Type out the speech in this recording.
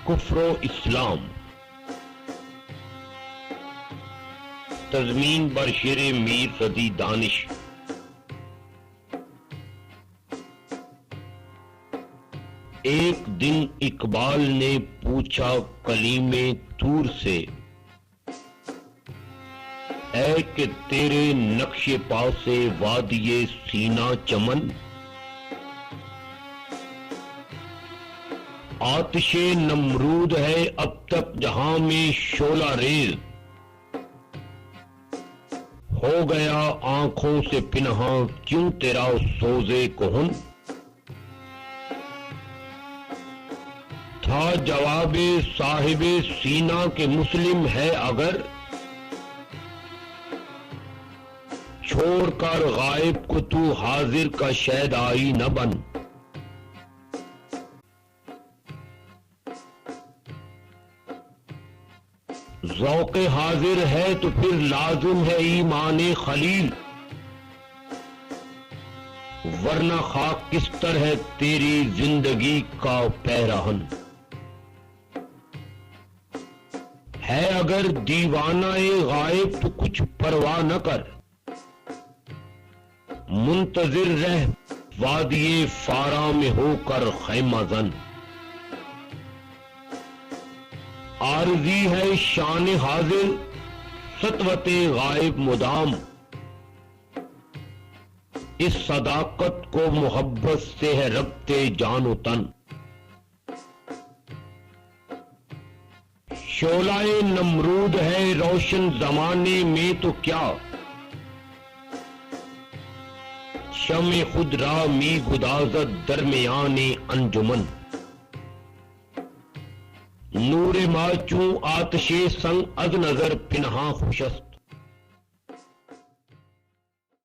कुफ्र इस्लाम। तज़मीन बर शेर मीर रदी दानिश। एक दिन इकबाल ने पूछा कलीमे तूर से, ऐ कि तेरे नक्शे पा से वादिये सीना चमन, आतिशे नमरूद है अब तक जहां में शोला रेज, हो गया आंखों से पिन्हा क्यों तेरा सोजे कोहन। था जवाबे साहिबे सीना के मुस्लिम है अगर, छोड़कर गायब को तू हाजिर का शहद आई न बन। ज़ौक़े हाजिर है तो फिर लाजिम है ईमाने खलील, वरना खाक किस्तर है तेरी जिंदगी का पैराहन। है अगर दीवाना ए गायब तो कुछ परवाह न कर, मुंतजिर रह वादिये फारा में होकर खैमाजन। आरजी है शान हाजिर सतवते गायब मुदाम, इस सदाकत को मोहब्बत से है रखते जानो तन। शोलाए नमरूद है रोशन जमाने में तो क्या, शमे खुद रा मी गुदाजत दरमियाने अंजुमन। नूरे माचू आतशे संग अज नजर पिन्हा खुशस्त,